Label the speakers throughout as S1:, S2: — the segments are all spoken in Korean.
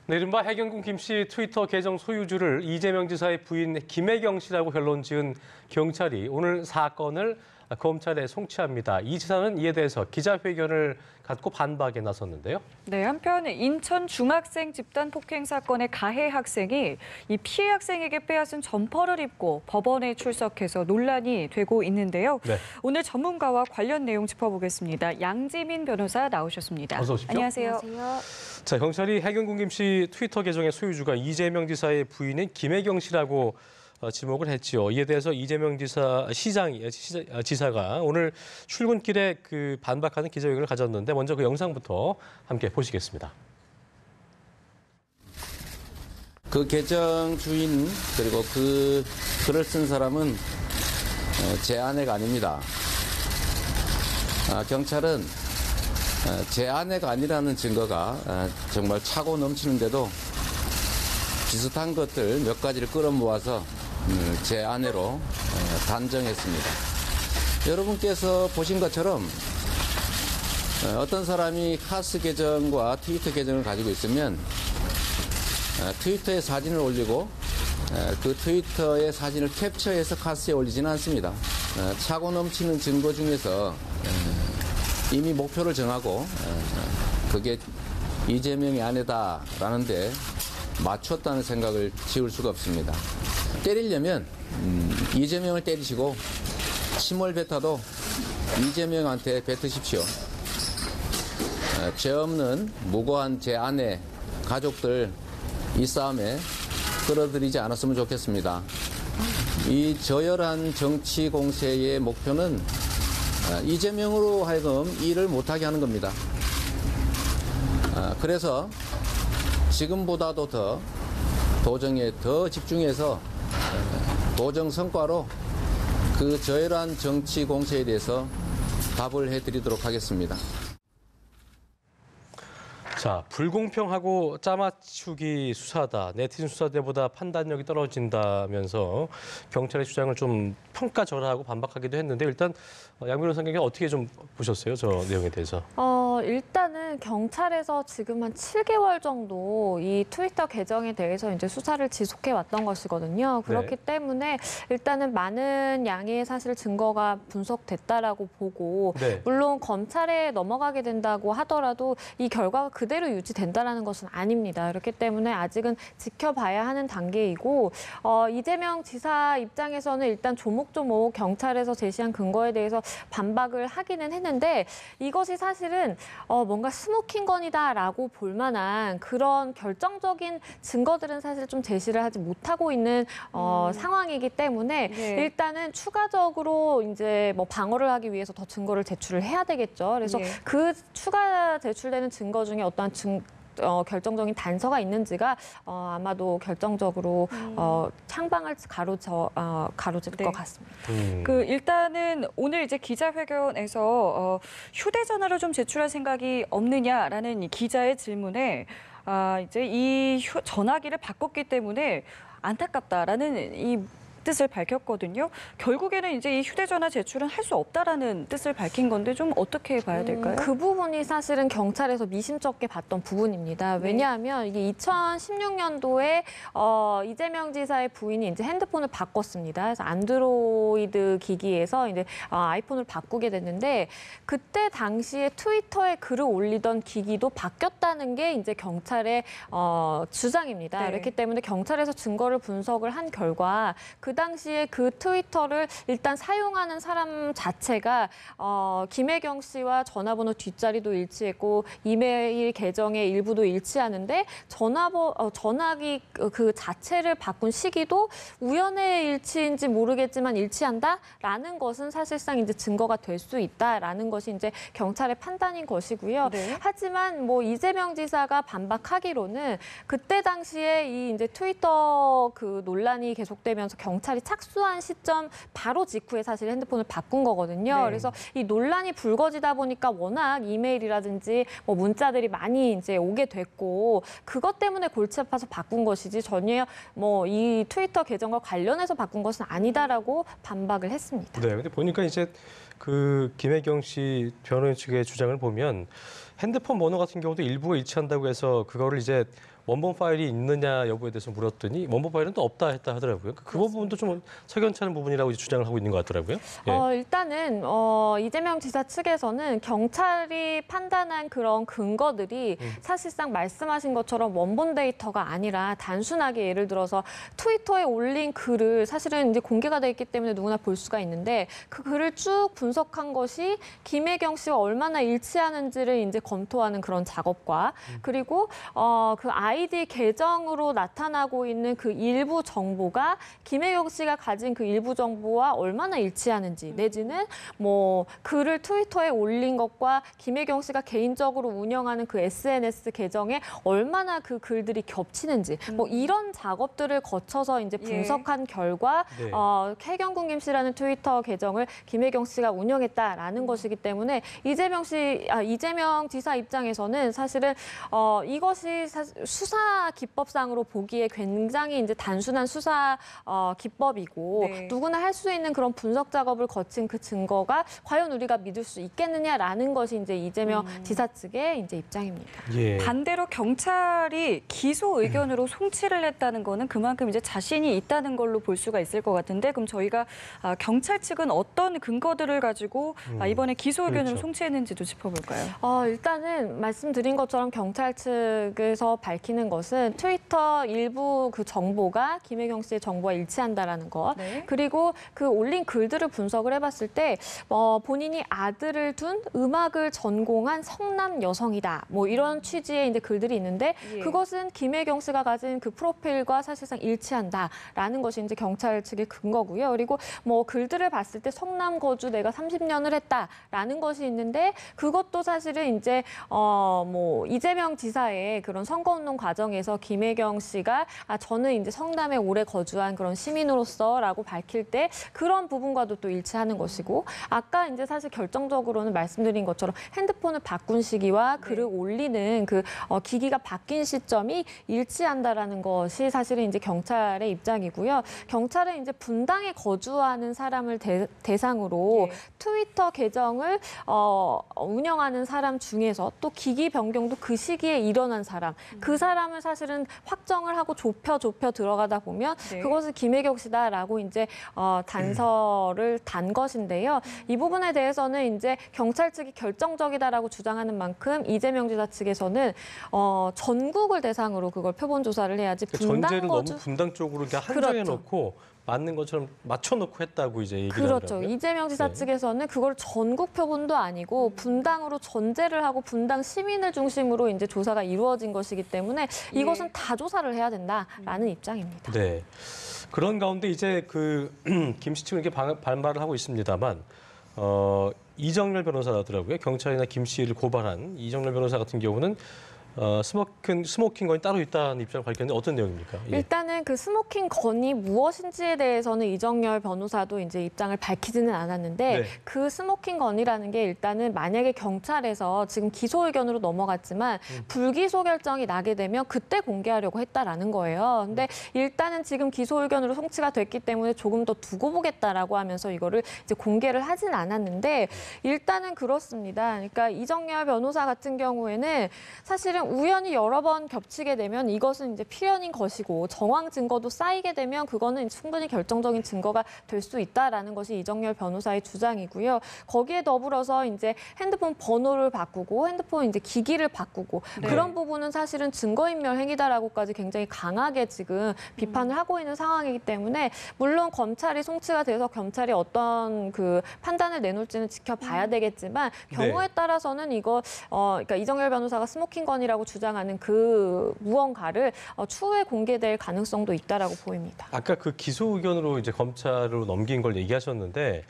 S1: 네, 이른바 해경군 김씨 트위터 계정 소유주를 이재명 지사의 부인 김혜경 씨라고 결론 지은 경찰이 오늘 사건을 검찰에 송치합니다. 이 지사는 이에 대해서 기자회견을 갖고 반박에 나섰는데요.
S2: 네, 한편 인천 중학생 집단 폭행 사건의 가해 학생이 이 피해 학생에게 빼앗은 점퍼를 입고 법원에 출석해서 논란이 되고 있는데요.
S1: 네.
S2: 오늘 전문가와 관련 내용 짚어보겠습니다. 양지민 변호사 나오셨습니다.
S1: 어서 오십시오.
S2: 안녕하세요.
S1: 자, 경찰이 해경군 김씨 트위터 계정의 소유주가 이재명 지사의 부인인 김혜경 씨라고 지목을 했지요. 이에 대해서 이재명 지사가 오늘 출근길에 반박하는 기자회견을 가졌는데 먼저 그 영상부터 함께 보시겠습니다.
S3: 그 계정 주인 그리고 그 글을 쓴 사람은 제 아내가 아닙니다. 경찰은 제 아내가 아니라는 증거가 정말 차고 넘치는데도 비슷한 것들 몇 가지를 끌어모아서 제 아내로 단정했습니다. 여러분께서 보신 것처럼 어떤 사람이 카스 계정과 트위터 계정을 가지고 있으면 트위터에 사진을 올리고 그 트위터의 사진을 캡처해서 카스에 올리지는 않습니다. 차고 넘치는 증거 중에서 이미 목표를 정하고 그게 이재명의 아내다라는 데 맞췄다는 생각을 지울 수가 없습니다. 때리려면 이재명을 때리시고 침을 뱉어도 이재명한테 뱉으십시오. 죄 없는 무고한 제 아내, 가족들 이 싸움에 끌어들이지 않았으면 좋겠습니다. 이 저열한 정치 공세의 목표는 이재명으로 하여금 일을 못하게 하는 겁니다. 그래서 지금보다도 더 도정에 더 집중해서 도정 성과로 그 저열한 정치 공세에 대해서 답을 해드리도록 하겠습니다.
S1: 자, 불공평하고 짜맞추기 수사다. 네티즌 수사 때보다 판단력이 떨어진다면서 경찰의 주장을 좀 평가절하하고 반박하기도 했는데 일단 양 변호사님께 어떻게 좀 보셨어요? 저 내용에 대해서.
S4: 일단은 경찰에서 지금 한 7개월 정도 이 트위터 계정에 대해서 이제 수사를 지속해 왔던 것이거든요. 그렇기 때문에 일단은 많은 양의 사실 증거가 분석됐다라고 보고 물론 검찰에 넘어가게 된다고 하더라도 이 결과가 그대로 유지된다라는 것은 아닙니다. 그렇기 때문에 아직은 지켜봐야 하는 단계이고 이재명 지사 입장에서는 일단 조목조목 경찰에서 제시한 근거에 대해서 반박을 하기는 했는데 이것이 사실은 뭔가 스모킹건이다라고 볼 만한 그런 결정적인 증거들은 사실 좀 제시를 하지 못하고 있는 상황이기 때문에 일단은 추가적으로 이제 뭐 방어를 하기 위해서 더 증거를 제출을 해야 되겠죠. 그래서 그 추가 제출되는 증거 중에 어떠한 결정적인 단서가 있는지가 아마도 결정적으로 창방을 가로질 것 같습니다.
S2: 일단은 오늘 이제 기자회견에서 휴대전화로 좀 제출할 생각이 없느냐라는 이 기자의 질문에 이제 이 전화기를 바꿨기 때문에 안타깝다라는 이 뜻을 밝혔거든요. 결국에는 이제 이 휴대전화 제출은 할 수 없다라는 뜻을 밝힌 건데 좀 어떻게 봐야 될까요?
S4: 그 부분이 사실은 경찰에서 미심쩍게 봤던 부분입니다. 왜냐하면 이게 2016년도에 이재명 지사의 부인이 이제 핸드폰을 바꿨습니다. 그래서 안드로이드 기기에서 이제 아이폰을 바꾸게 됐는데 그때 당시에 트위터에 글을 올리던 기기도 바뀌었다는 게 이제 경찰의 주장입니다. 그렇기 때문에 경찰에서 증거를 분석을 한 결과 그 당시에 그 트위터를 일단 사용하는 사람 자체가 김혜경 씨와 전화번호 뒷자리도 일치했고 이메일 계정의 일부도 일치하는데 전화기 그 자체를 바꾼 시기도 우연의 일치인지 모르겠지만 일치한다라는 것은 사실상 이제 증거가 될 수 있다라는 것이 이제 경찰의 판단인 것이고요. 하지만 뭐 이재명 지사가 반박하기로는 그때 당시에 이 이제 트위터 그 논란이 계속되면서 경찰이 착수한 시점 바로 직후에 사실 핸드폰을 바꾼 거거든요. 그래서 이 논란이 불거지다 보니까 워낙 이메일이라든지 뭐 문자들이 많이 이제 오게 됐고 그것 때문에 골치 아파서 바꾼 것이지 전혀 뭐 이 트위터 계정과 관련해서 바꾼 것은 아니다라고 반박을 했습니다.
S1: 네, 근데 보니까 이제 그 김혜경 씨 변호인 측의 주장을 보면 핸드폰 번호 같은 경우도 일부가 일치한다고 해서 그거를 이제 원본 파일이 있느냐 여부에 대해서 물었더니 원본 파일은 또 없다 했다 하더라고요. 그 부분도 좀 석연치 않은 부분이라고 이제 주장을 하고 있는 것 같더라고요. 예.
S4: 일단은 이재명 지사 측에서는 경찰이 판단한 그런 근거들이 사실상 말씀하신 것처럼 원본 데이터가 아니라 단순하게 예를 들어서 트위터에 올린 글을 사실은 이제 공개가 돼 있기 때문에 누구나 볼 수가 있는데 그 글을 쭉 분석한 것이 김혜경 씨와 얼마나 일치하는지를 이제 검토하는 그런 작업과 그리고 그 아이디 계정으로 나타나고 있는 그 일부 정보가 김혜경 씨가 가진 그 일부 정보와 얼마나 일치하는지 내지는 뭐 글을 트위터에 올린 것과 김혜경 씨가 개인적으로 운영하는 그 SNS 계정에 얼마나 그 글들이 겹치는지 뭐 이런 작업들을 거쳐서 이제 분석한 결과
S1: 네.
S4: 혜경군 김 씨라는 트위터 계정을 김혜경 씨가 운영했다라는 것이기 때문에 이재명 지사 입장에서는 사실은 이것이 수사 기법상으로 보기에 굉장히 이제 단순한 수사 기법이고
S2: 네.
S4: 누구나 할 수 있는 그런 분석 작업을 거친 그 증거가 과연 우리가 믿을 수 있겠느냐라는 것이 이제 이재명 지사 측의 이제 입장입니다.
S1: 예.
S2: 반대로 경찰이 기소 의견으로 송치를 했다는 거는 그만큼 이제 자신이 있다는 걸로 볼 수가 있을 것 같은데 그럼 저희가 경찰 측은 어떤 근거들을 가지고 이번에 기소 의견으로
S1: 그렇죠.
S2: 송치했는지도 짚어볼까요?
S4: 일단은 말씀드린 것처럼 경찰 측에서 밝히는 것은 트위터 일부 그 정보가 김혜경 씨의 정보와 일치한다라는 것.
S2: 네.
S4: 그리고 그 올린 글들을 분석을 해봤을 때 본인이 아들을 둔 음악을 전공한 성남 여성이다. 뭐 이런 취지의 이제 글들이 있는데
S2: 예.
S4: 그것은 김혜경 씨가 가진 그 프로필과 사실상 일치한다라는 것이 이제 경찰 측의 근거고요. 그리고 뭐 글들을 봤을 때 성남 거주 내가 30년을 했다라는 것이 있는데 그것도 사실은 이제 뭐 이재명 지사의 그런 선거운동 과정에서 김혜경 씨가 저는 이제 성남에 오래 거주한 그런 시민으로서라고 밝힐 때 그런 부분과도 또 일치하는 것이고 아까 이제 사실 결정적으로는 말씀드린 것처럼 핸드폰을 바꾼 시기와 글을 올리는 그 기기가 바뀐 시점이 일치한다라는 것이 사실은 이제 경찰의 입장이고요. 경찰은 이제 분당에 거주하는 사람을 대상으로 트위터 계정을 운영하는 사람 중에서 또 기기 변경도 그 시기에 일어난 사람, 그 사람을 사실은 확정을 하고 좁혀 들어가다 보면 그것을 김혜경 씨다라고 이제 단서를 단 것인데요. 이 부분에 대해서는 이제 경찰 측이 결정적이다라고 주장하는 만큼 이재명 지사 측에서는 전국을 대상으로 그걸 표본 조사를 해야지 분당
S1: 전제를
S4: 거주
S1: 너무 분당 쪽으로 이렇게 한정해
S4: 그렇죠.
S1: 놓고 맞는 것처럼 맞춰놓고 했다고 이제 얘기를
S4: 그렇죠.
S1: 하더라고요.
S4: 이재명 지사
S1: 네.
S4: 측에서는 그걸 전국 표본도 아니고 분당으로 전제를 하고 분당 시민을 중심으로 이제 조사가 이루어진 것이기 때문에 이것은 다 조사를 해야 된다라는 입장입니다.
S1: 네. 그런 가운데 이제 그 김 씨 측은 이렇게 반발을 하고 있습니다만 이정렬 변호사더라고요. 경찰이나 김 씨를 고발한 이정렬 변호사 같은 경우는 스모킹 건이 따로 있다는 입장을 밝혔는데 어떤 내용입니까? 예.
S4: 일단은 그 스모킹 건이 무엇인지에 대해서는 이정렬 변호사도 이제 입장을 밝히지는 않았는데
S1: 네.
S4: 그 스모킹 건이라는 게 일단은 만약에 경찰에서 지금 기소 의견으로 넘어갔지만 불기소 결정이 나게 되면 그때 공개하려고 했다라는 거예요. 근데 일단은 지금 기소 의견으로 송치가 됐기 때문에 조금 더 두고 보겠다라고 하면서 이거를 이제 공개를 하진 않았는데 일단은 그렇습니다. 그러니까 이정렬 변호사 같은 경우에는 사실은 우연히 여러 번 겹치게 되면 이것은 이제 필연인 것이고 정황 증거도 쌓이게 되면 그거는 충분히 결정적인 증거가 될 수 있다라는 것이 이정렬 변호사의 주장이고요. 거기에 더불어서 이제 핸드폰 번호를 바꾸고 핸드폰 이제 기기를 바꾸고 그런 부분은 사실은 증거인멸 행위다라고까지 굉장히 강하게 지금 비판을 하고 있는 상황이기 때문에 물론 검찰이 송치가 돼서 경찰이 어떤 그 판단을 내놓을지는 지켜봐야 되겠지만 경우에 따라서는 이거 그러니까 이정렬 변호사가 스모킹 건이라고 주장하는 그 무언가를 추후에 공개될 가능성도 있다라고 보입니다.
S1: 아까 그 기소 의견으로 이제 검찰로 넘긴 걸 얘기하셨는데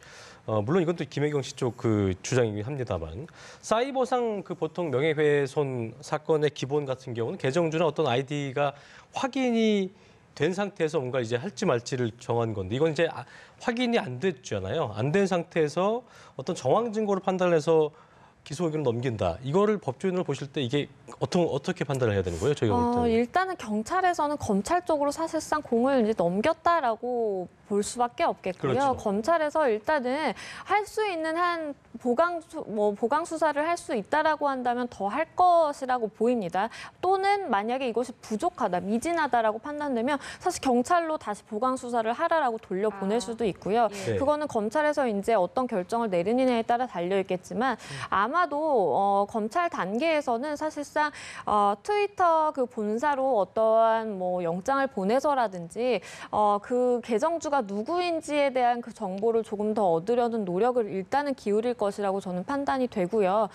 S1: 물론 이건 또 김혜경 씨 쪽 그 주장이긴 합니다만 사이버상 그 보통 명예훼손 사건의 기본 같은 경우는 계정주나 어떤 아이디가 확인이 된 상태에서 뭔가 이제 할지 말지를 정한 건데 이건 이제 확인이 안 됐잖아요. 안 된 상태에서 어떤 정황 증거를 판단해서 기소 의견을 넘긴다. 이거를 법조인으로 보실 때 이게 어떻게 판단을 해야 되는 거예요? 저희가 볼 때.
S4: 일단은 경찰에서는 검찰 쪽으로 사실상 공을 이제 넘겼다라고 볼 수밖에 없겠고요.
S1: 그렇죠.
S4: 검찰에서 일단은 할 수 있는 한 보강 수사를 할 수 있다라고 한다면 더 할 것이라고 보입니다. 또는 만약에 이것이 부족하다, 미진하다라고 판단되면 사실 경찰로 다시 보강 수사를 하라라고 돌려보낼 수도 있고요.
S1: 예.
S4: 그거는 검찰에서 이제 어떤 결정을 내리느냐에 따라 달려 있겠지만 아마도 검찰 단계에서는 사실상 트위터 그 본사로 어떠한 뭐 영장을 보내서라든지 그 계정주가 누구인지에 대한 그 정보를 조금 더 얻으려는 노력을 일단은 기울일 것이라고 저는 판단이 되고요.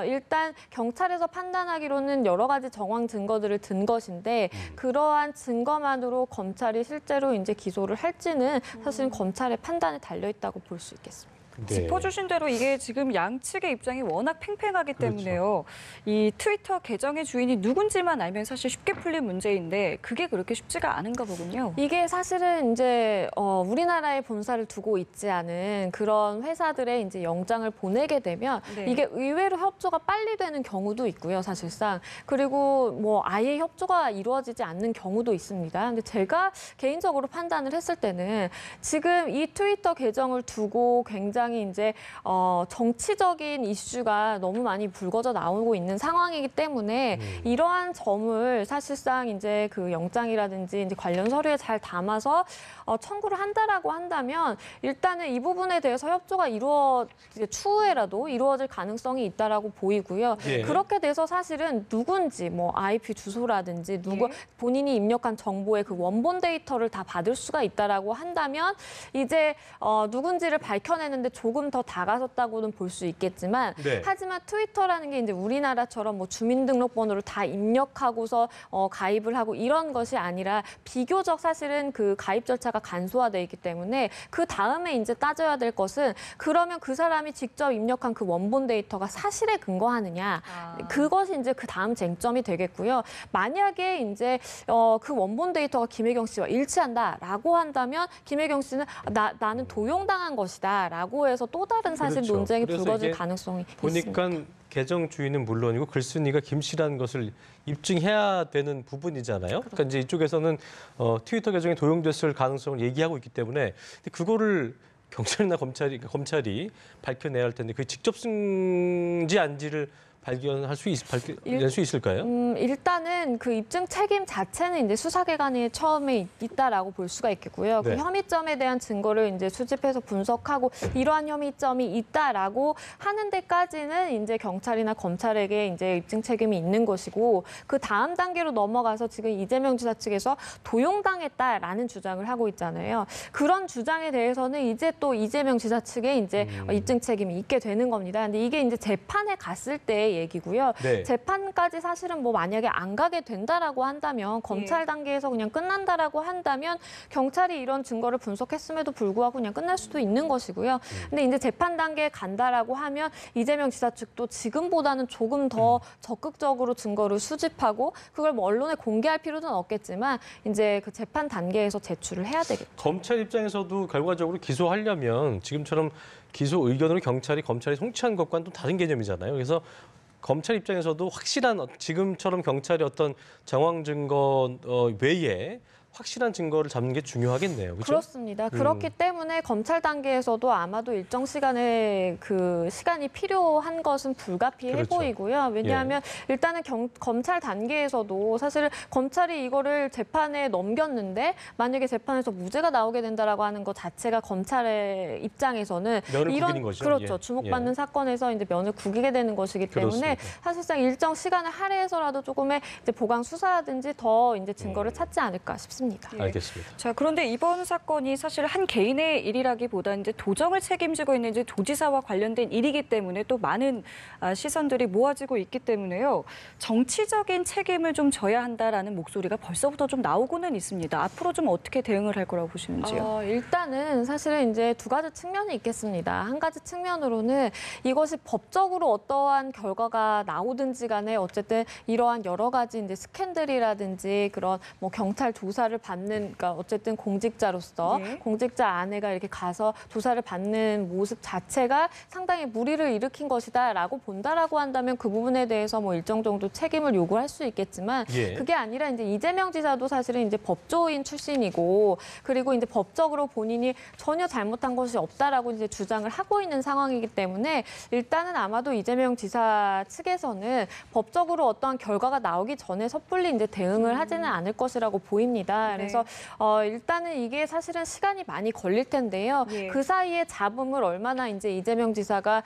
S4: 일단 경찰에서 판단하기로는 여러 가지 정황 증거들을 든 것인데 그러한 증거만으로 검찰이 실제로 이제 기소를 할지는 사실은 검찰의 판단에 달려 있다고 볼 수 있겠습니다.
S1: 네.
S2: 짚어주신 대로 이게 지금 양측의 입장이 워낙 팽팽하기 때문에요. 이 트위터 계정의 주인이 누군지만 알면 사실 쉽게 풀릴 문제인데 그게 그렇게 쉽지가 않은가 보군요.
S4: 이게 사실은 이제 우리나라에 본사를 두고 있지 않은 그런 회사들의 이제 영장을 보내게 되면
S2: 네.
S4: 이게 의외로 협조가 빨리 되는 경우도 있고요, 사실상. 그리고 뭐 아예 협조가 이루어지지 않는 경우도 있습니다. 근데 제가 개인적으로 판단을 했을 때는 지금 이 트위터 계정을 두고 굉장히 이제 정치적인 이슈가 너무 많이 불거져 나오고 있는 상황이기 때문에 이러한 점을 사실상 이제 그 영장이라든지 이제 관련 서류에 잘 담아서 청구를 한다라고 한다면 일단은 이 부분에 대해서 협조가 추후에라도 이루어질 가능성이 있다라고 보이고요.
S1: 예.
S4: 그렇게 돼서 사실은 누군지 뭐 IP 주소라든지 본인이 입력한 정보의 그 원본 데이터를 다 받을 수가 있다라고 한다면 이제 누군지를 밝혀내는데 조금 더 다가섰다고는 볼 수 있겠지만
S1: 네.
S4: 하지만 트위터라는 게 이제 우리나라처럼 뭐 주민등록번호를 다 입력하고서 가입을 하고 이런 것이 아니라 비교적 사실은 그 가입 절차가 간소화돼 있기 때문에 그 다음에 이제 따져야 될 것은 그러면 그 사람이 직접 입력한 그 원본 데이터가 사실에 근거하느냐 그것이 이제 그 다음 쟁점이 되겠고요. 만약에 이제 그 원본 데이터가 김혜경 씨와 일치한다라고 한다면 김혜경 씨는 나는 도용당한 것이다라고 해서 또 다른 사실
S1: 그렇죠.
S4: 논쟁이
S1: 그래서
S4: 불거질
S1: 이게
S4: 가능성이
S1: 보니까
S4: 있습니다.
S1: 계정 주인은 물론이고 글쓴이가 김 씨라는 것을 입증해야 되는 부분이잖아요. 그러니까 이제 이쪽에서는 트위터 계정이 도용됐을 가능성을 얘기하고 있기 때문에 근데 그거를 경찰이나 검찰이 밝혀내야 할 텐데 그 직접 쓴지 아닌지를 발견할 수 낼 수 있을까요?
S4: 일단은 그 입증 책임 자체는 이제 수사기관이 처음에 있다라고 볼 수가 있겠고요.
S1: 네.
S4: 그 혐의점에 대한 증거를 이제 수집해서 분석하고 이러한 혐의점이 있다라고 하는 데까지는 이제 경찰이나 검찰에게 이제 입증 책임이 있는 것이고 그 다음 단계로 넘어가서 지금 이재명 지사 측에서 도용당했다라는 주장을 하고 있잖아요. 그런 주장에 대해서는 이제 또 이재명 지사 측에 이제 입증 책임이 있게 되는 겁니다. 근데 이게 이제 재판에 갔을 때 얘기고요.
S1: 네.
S4: 재판까지 사실은 뭐 만약에 안 가게 된다라고 한다면 검찰 단계에서 그냥 끝난다라고 한다면 경찰이 이런 증거를 분석했음에도 불구하고 그냥 끝날 수도 있는 것이고요. 근데 이제 재판 단계에 간다라고 하면 이재명 지사 측도 지금보다는 조금 더 적극적으로 증거를 수집하고 그걸 뭐 언론에 공개할 필요는 없겠지만 이제 그 재판 단계에서 제출을 해야 되겠죠.
S1: 검찰 입장에서도 결과적으로 기소하려면 지금처럼 기소 의견으로 검찰이 송치한 것과는 또 다른 개념이잖아요. 그래서 검찰 입장에서도 확실한 지금처럼 경찰이 어떤 정황 증거 외에 확실한 증거를 잡는 게 중요하겠네요. 그렇죠?
S4: 그렇습니다. 그렇기 때문에 검찰 단계에서도 아마도 일정 시간의 그 시간이 필요한 것은 불가피해
S1: 그렇죠.
S4: 보이고요. 왜냐하면 일단은 검찰 단계에서도 사실 검찰이 이거를 재판에 넘겼는데 만약에 재판에서 무죄가 나오게 된다라고 하는 것 자체가 검찰의 입장에서는
S1: 면을
S4: 이런
S1: 구기는 거죠.
S4: 그렇죠.
S1: 예.
S4: 주목받는
S1: 예.
S4: 사건에서 이제 면을 구기게 되는 것이기 때문에
S1: 그렇습니다.
S4: 사실상 일정 시간을 할애해서라도 조금의 이제 보강 수사라든지 더 이제 증거를 찾지 않을까 싶습니다.
S2: 예.
S1: 알겠습니다.
S2: 자, 그런데 이번 사건이 사실 한 개인의 일이라기보다는 이제 도정을 책임지고 있는 이제 도지사와 관련된 일이기 때문에 또 많은 시선들이 모아지고 있기 때문에요. 정치적인 책임을 좀 져야 한다라는 목소리가 벌써부터 좀 나오고는 있습니다. 앞으로 좀 어떻게 대응을 할 거라고 보시는지요?
S4: 일단은 사실은 이제 두 가지 측면이 있겠습니다. 한 가지 측면으로는 이것이 법적으로 어떠한 결과가 나오든지 간에 어쨌든 이러한 여러 가지 이제 스캔들이라든지 그런 뭐 경찰 조사를 조사를 받는, 그러니까 어쨌든 공직자로서
S2: 네.
S4: 공직자 아내가 이렇게 가서 조사를 받는 모습 자체가 상당히 무리를 일으킨 것이다라고 본다라고 한다면 그 부분에 대해서 뭐 일정 정도 책임을 요구할 수 있겠지만
S1: 예.
S4: 그게 아니라 이제 이재명 지사도 사실은 이제 법조인 출신이고 그리고 이제 법적으로 본인이 전혀 잘못한 것이 없다라고 이제 주장을 하고 있는 상황이기 때문에 일단은 아마도 이재명 지사 측에서는 법적으로 어떠한 결과가 나오기 전에 섣불리 이제 대응을 하지는 않을 것이라고 보입니다. 그래서 일단은 이게 사실은 시간이 많이 걸릴 텐데요.
S2: 예.
S4: 그 사이에 잡음을 얼마나 이제 이재명 지사가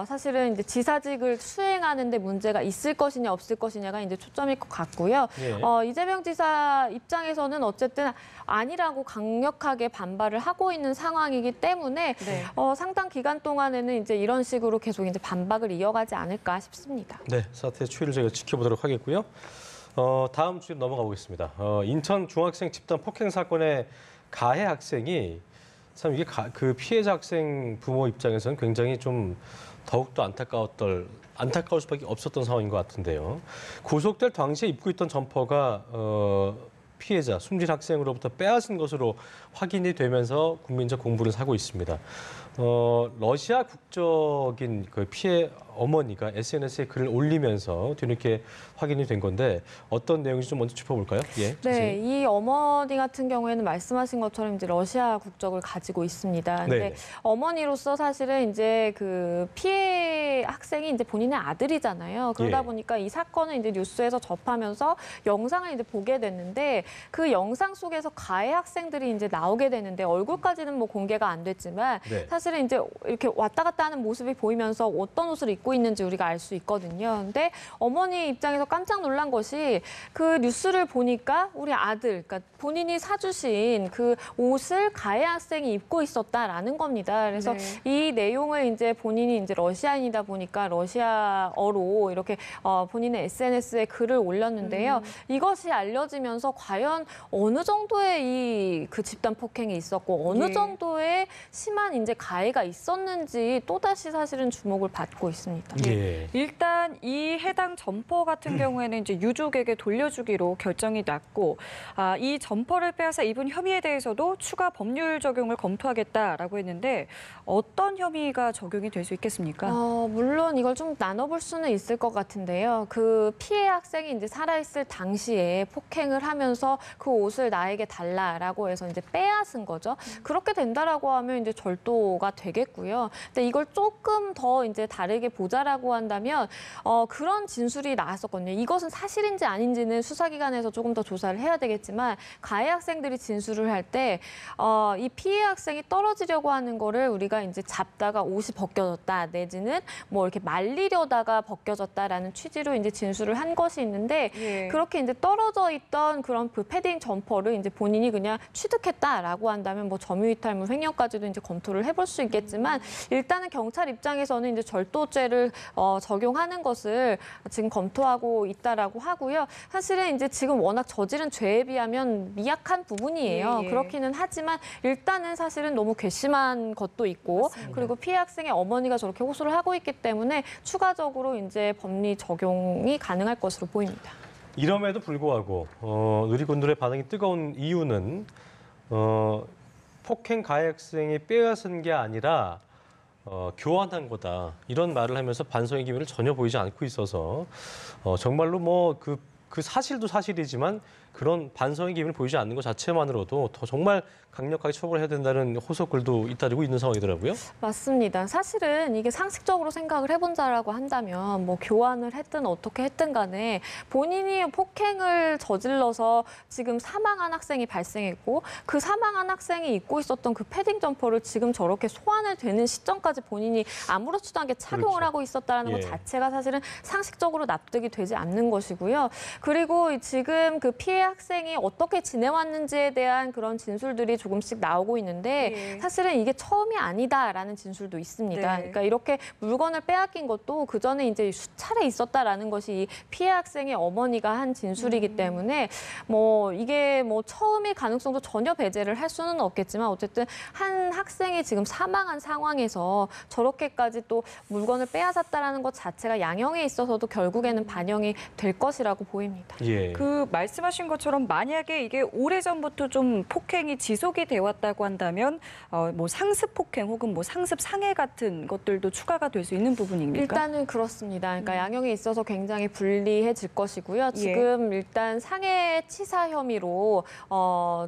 S4: 사실은 이제 지사직을 수행하는데 문제가 있을 것이냐 없을 것이냐가 이제 초점일 것 같고요.
S1: 예.
S4: 이재명 지사 입장에서는 어쨌든 아니라고 강력하게 반발을 하고 있는 상황이기 때문에
S2: 네.
S4: 상당 기간 동안에는 이제 이런 식으로 계속 이제 반박을 이어가지 않을까 싶습니다.
S1: 네, 사태의 추이를 저희가 지켜보도록 하겠고요. 다음 주로 넘어가 보겠습니다. 인천 중학생 집단 폭행 사건의 가해 학생이 참 이게 그 피해자 학생 부모 입장에서는 굉장히 좀 더욱더 안타까울 수밖에 없었던 상황인 것 같은데요. 구속될 당시에 입고 있던 점퍼가 피해자 숨진 학생으로부터 빼앗은 것으로 확인이 되면서 국민적 공분을 사고 있습니다. 러시아 국적인 그 피해 어머니가 SNS에 글을 올리면서 뒤늦게 확인이 된 건데 어떤 내용인지 좀 먼저 짚어볼까요? 예.
S4: 네,
S1: 선생님.
S4: 이 어머니 같은 경우에는 말씀하신 것처럼 이제 러시아 국적을 가지고 있습니다. 근데
S1: 네네.
S4: 어머니로서 사실은 이제 그 피해 학생이 이제 본인의 아들이잖아요. 그러다
S1: 예.
S4: 보니까 이 사건을 이제 뉴스에서 접하면서 영상을 이제 보게 됐는데 그 영상 속에서 가해 학생들이 이제 나오게 되는데 얼굴까지는 뭐 공개가 안 됐지만
S1: 네.
S4: 사실은 이제 이렇게 왔다 갔다 하는 모습이 보이면서 어떤 옷을 입고 있는지 우리가 알 수 있거든요. 근데 어머니 입장에서 깜짝 놀란 것이 그 뉴스를 보니까 우리 아들, 그러니까 본인이 사주신 그 옷을 가해 학생이 입고 있었다라는 겁니다. 그래서
S2: 네.
S4: 이 내용을 이제 본인이 이제 러시아인이다 보니까 러시아어로 이렇게 본인의 SNS에 글을 올렸는데요. 이것이 알려지면서 과연 어느 정도의 이 그 집단 폭행이 있었고 어느
S2: 예.
S4: 정도의 심한 이제 가해가 있었는지 또다시 사실은 주목을 받고 있습니다.
S1: 예.
S2: 일단 이 해당 점퍼 같은 경우에는 이제 유족에게 돌려주기로 결정이 났고 이 점퍼를 빼앗아 입은 혐의에 대해서도 추가 법률 적용을 검토하겠다라고 했는데 어떤 혐의가 적용이 될 수 있겠습니까?
S4: 물론 이걸 좀 나눠볼 수는 있을 것 같은데요. 그 피해 학생이 이제 살아있을 당시에 폭행을 하면서 그 옷을 나에게 달라라고 해서 이제 빼앗은 거죠. 그렇게 된다라고 하면 이제 절도가 되겠고요. 근데 이걸 조금 더 이제 다르게 보자라고 한다면 그런 진술이 나왔었거든요. 이것은 사실인지 아닌지는 수사기관에서 조금 더 조사를 해야 되겠지만 가해 학생들이 진술을 할 때 이 피해 학생이 떨어지려고 하는 거를 우리가 이제 잡다가 옷이 벗겨졌다 내지는 뭐 이렇게 말리려다가 벗겨졌다라는 취지로 이제 진술을 한 것이 있는데
S2: 예.
S4: 그렇게 이제 떨어져 있던 그런 그 패딩 점퍼를 이제 본인이 그냥 취득했다라고 한다면 뭐 점유이탈물 횡령까지도 이제 검토를 해볼 수 있겠지만 일단은 경찰 입장에서는 이제 절도죄를 적용하는 것을 지금 검토하고 있다라고 하고요. 사실은 이제 지금 워낙 저지른 죄에 비하면 미약한 부분이에요.
S2: 예, 예.
S4: 그렇기는 하지만 일단은 사실은 너무 괘씸한 것도 있고
S2: 맞습니다.
S4: 그리고 피해 학생의 어머니가 저렇게 호소를 하고 있기 때문에 추가적으로 이제 법리 적용이 가능할 것으로 보입니다.
S1: 이럼에도 불구하고 누리꾼들의 반응이 뜨거운 이유는 폭행 가해 학생이 빼앗은 게 아니라 교환한 거다 이런 말을 하면서 반성의 기미를 전혀 보이지 않고 있어서 정말로 뭐 그 사실도 사실이지만 그런 반성의 기미를 보이지 않는 것 자체만으로도 더 정말 강력하게 처벌해야 된다는 호소글도 잇따르고 있는 상황이더라고요.
S4: 맞습니다. 사실은 이게 상식적으로 생각을 해본다라고 한다면 뭐 교환을 했든 어떻게 했든 간에 본인이 폭행을 저질러서 지금 사망한 학생이 발생했고 그 사망한 학생이 입고 있었던 그 패딩 점퍼를 지금 저렇게 소환을 되는 시점까지 본인이 아무렇지도 않게 착용을
S1: 그렇죠.
S4: 하고 있었다는 것
S1: 예.
S4: 자체가 사실은 상식적으로 납득이 되지 않는 것이고요. 그리고 지금 그 피해 학생이 어떻게 지내왔는지에 대한 그런 진술들이 조금씩 나오고 있는데
S2: 예.
S4: 사실은 이게 처음이 아니다라는 진술도 있습니다.
S2: 네.
S4: 그러니까 이렇게 물건을 빼앗긴 것도 그 전에 이제 수차례 있었다라는 것이 이 피해 학생의 어머니가 한 진술이기 때문에 뭐 이게 뭐 처음일 가능성도 전혀 배제를 할 수는 없겠지만 어쨌든 한 학생이 지금 사망한 상황에서 저렇게까지 또 물건을 빼앗았다라는 것 자체가 양형에 있어서도 결국에는 반영이 될 것이라고 보입니다. 보입니다.
S1: 예.
S2: 그 말씀하신 것처럼 만약에 이게 오래전부터 좀 폭행이 지속이 되어 왔다고 한다면 뭐 상습 폭행 혹은 뭐 상습 상해 같은 것들도 추가가 될 수 있는 부분입니까?
S4: 일단은 그렇습니다. 그러니까 양형에 있어서 굉장히 불리해질 것이고요.
S2: 예.
S4: 지금 일단 상해 치사 혐의로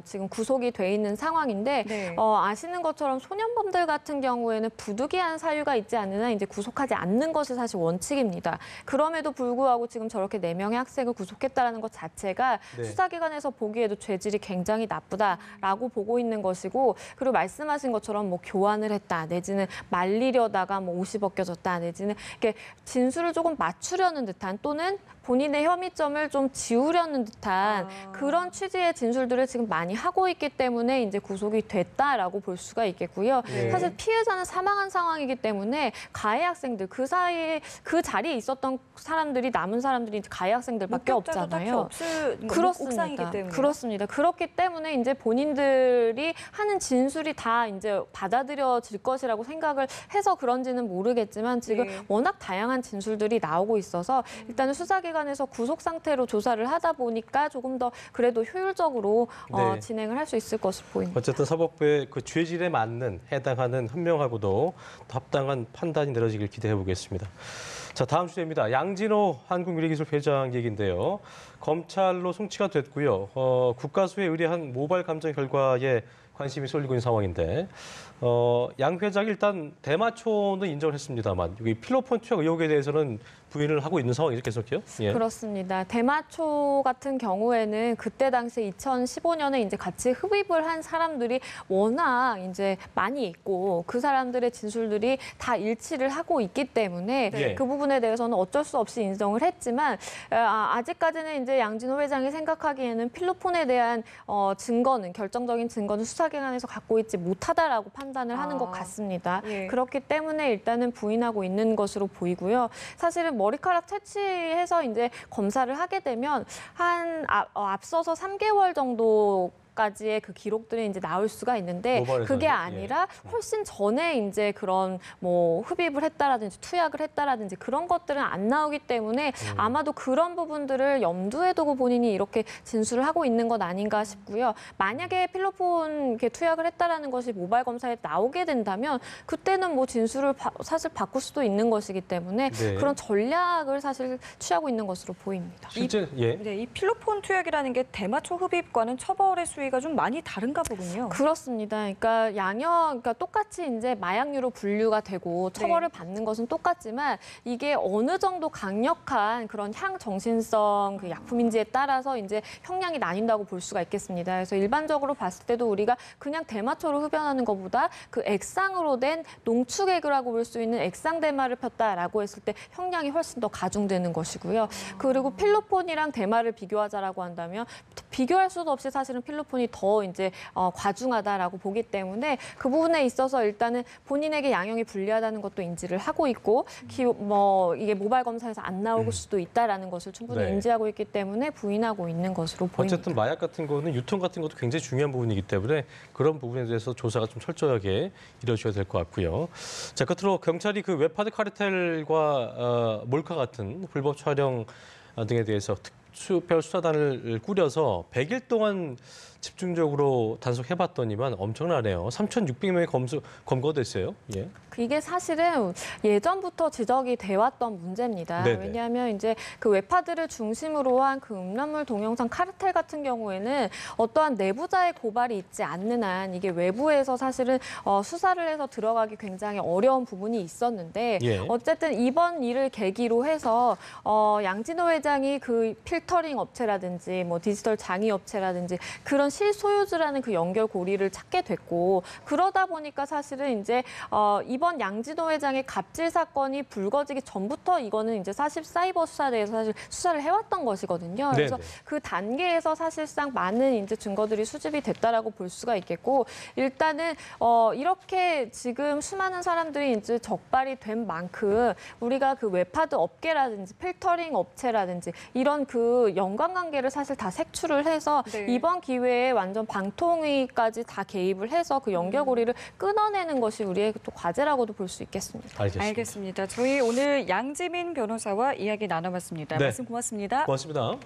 S4: 지금 구속이 돼 있는 상황인데
S2: 네.
S4: 아시는 것처럼 소년범들 같은 경우에는 부득이한 사유가 있지 않는 한 이제 구속하지 않는 것이 사실 원칙입니다. 그럼에도 불구하고 지금 저렇게 4명의 학생을 구속했다라는 것 자체가
S1: 네.
S4: 수사기관에서 보기에도 죄질이 굉장히 나쁘다라고 보고 있는 것이고, 그리고 말씀하신 것처럼 뭐 교환을 했다 내지는 말리려다가 뭐 옷이 벗겨졌다 내지는 이렇게 진술을 조금 맞추려는 듯한 또는 본인의 혐의점을 좀 지우려는 듯한 그런 취지의 진술들을 지금 많이 하고 있기 때문에 이제 구속이 됐다라고 볼 수가 있겠고요.
S1: 네.
S4: 사실 피해자는 사망한 상황이기 때문에 가해 학생들 그 사이에 그 자리에 있었던 사람들이 남은 사람들이 이제 가해 학생들밖에
S2: 목격자도 딱히
S4: 없잖아요.
S2: 없을
S4: 그렇습니다.
S2: 옥상이기 때문에.
S4: 그렇습니다. 그렇기 때문에 이제 본인들이 하는 진술이 다 이제 받아들여질 것이라고 생각을 해서 그런지는 모르겠지만 지금
S2: 네.
S4: 워낙 다양한 진술들이 나오고 있어서 일단은 수사기관에서 구속 상태로 조사를 하다 보니까 조금 더 그래도 효율적으로
S1: 네.
S4: 진행을 할 수 있을 것으로 보입니다.
S1: 어쨌든 사법부의 그 죄질에 맞는 해당하는 현명하고도 더 합당한 판단이 내려지길 기대해 보겠습니다. 자, 다음 주제입니다. 양진호 한국유리기술회장 얘기인데요. 검찰로 송치가 됐고요. 국가수에 의뢰한 모바일 감정 결과에 관심이 쏠리고 있는 상황인데 양 회장이 일단 대마초는 인정을 했습니다만 여기 필로폰 투약 의혹에 대해서는 부인을 하고 있는 상황이죠, 계속해요? 예.
S4: 그렇습니다. 대마초 같은 경우에는 그때 당시 2015년에 이제 같이 흡입을 한 사람들이 워낙 이제 많이 있고 그 사람들의 진술들이 다 일치를 하고 있기 때문에
S1: 예.
S4: 그 부분에 대해서는 어쩔 수 없이 인정을 했지만 아직까지는 이제 양진호 회장이 생각하기에는 필로폰에 대한 증거는 결정적인 증거는 수사기관에서 갖고 있지 못하다라고 판단을 하는 것 같습니다.
S2: 예.
S4: 그렇기 때문에 일단은 부인하고 있는 것으로 보이고요. 사실은 머리카락 채취해서 이제 검사를 하게 되면 앞서서 3개월 정도 까지의 그 기록들이 이제 나올 수가 있는데
S1: 모바일에서요?
S4: 그게
S1: 예.
S4: 아니라 훨씬 전에 이제 그런 뭐 흡입을 했다라든지 투약을 했다라든지 그런 것들은 안 나오기 때문에 아마도 그런 부분들을 염두에 두고 본인이 이렇게 진술을 하고 있는 것 아닌가 싶고요. 만약에 필로폰 이렇게 투약을 했다라는 것이 모바일 검사에 나오게 된다면 그때는 뭐 진술을 사실 바꿀 수도 있는 것이기 때문에
S1: 네.
S4: 그런 전략을 사실 취하고 있는 것으로 보입니다.
S1: 실제 예.
S2: 네, 이 필로폰 투약이라는 게 대마초 흡입과는 처벌의 수위가 좀 많이 다른가 보군요.
S4: 그렇습니다. 그러니까 그러니까 똑같이 이제 마약류로 분류가 되고 처벌을 받는 것은 똑같지만 이게 어느 정도 강력한 그런 향정신성 그 약품인지에 따라서 이제 형량이 나뉜다고 볼 수가 있겠습니다. 그래서 일반적으로 봤을 때도 우리가 그냥 대마초로 흡연하는 것보다 그 액상으로 된 농축액이라고 볼 수 있는 액상 대마를 폈다라고 했을 때 형량이 훨씬 더 가중되는 것이고요. 그리고 필로폰이랑 대마를 비교하자라고 한다면 비교할 수도 없이 사실은 필로폰이 더 이제 과중하다라고 보기 때문에 그 부분에 있어서 일단은 본인에게 양형이 불리하다는 것도 인지를 하고 있고 이게 모바일 검사에서 안 나올 수도 있다라는 것을 충분히
S1: 네.
S4: 인지하고 있기 때문에 부인하고 있는 것으로 보입니다.
S1: 어쨌든 마약 같은 거는 유통 같은 것도 굉장히 중요한 부분이기 때문에 그런 부분에 대해서 조사가 좀 철저하게 이루어져야 될 것 같고요. 자, 끝으로 경찰이 그 웹하드 카르텔과 몰카 같은 불법 촬영 등에 대해서 특별 수사단을 꾸려서 100일 동안 집중적으로 단속해봤더니만 엄청나네요. 3,600명이 검거됐어요. 예.
S4: 이게 사실은 예전부터 지적이 돼왔던 문제입니다.
S1: 네네.
S4: 왜냐하면 이제 그 웹하드를 중심으로 한 그 음란물 동영상 카르텔 같은 경우에는 어떠한 내부자의 고발이 있지 않는 한 이게 외부에서 사실은 수사를 해서 들어가기 굉장히 어려운 부분이 있었는데
S1: 예.
S4: 어쨌든 이번 일을 계기로 해서 양진호 회장이 그 필터링 업체라든지 뭐 디지털 장의 업체라든지 그런 실소유주라는 그 연결고리를 찾게 됐고 그러다 보니까 사실은 이제 이번 양진호 회장의 갑질 사건이 불거지기 전부터 이거는 이제 사이버 수사대에서 사실 수사를 해왔던 것이거든요. 그래서
S1: 네네.
S4: 그 단계에서 사실상 많은 이제 증거들이 수집이 됐다라고 볼 수가 있겠고 일단은 이렇게 지금 수많은 사람들이 이제 적발이 된 만큼 우리가 그 웹하드 업계라든지 필터링 업체라든지 이런 그 연관관계를 사실 다 색출을 해서
S2: 네.
S4: 이번 기회에 완전 방통위까지 다 개입을 해서 그 연결고리를 끊어내는 것이 우리의 또 과제라고도 볼 수 있겠습니다.
S2: 알겠습니다. 저희 오늘 양지민 변호사와 이야기 나눠봤습니다.
S1: 네.
S2: 말씀 고맙습니다.
S1: 고맙습니다.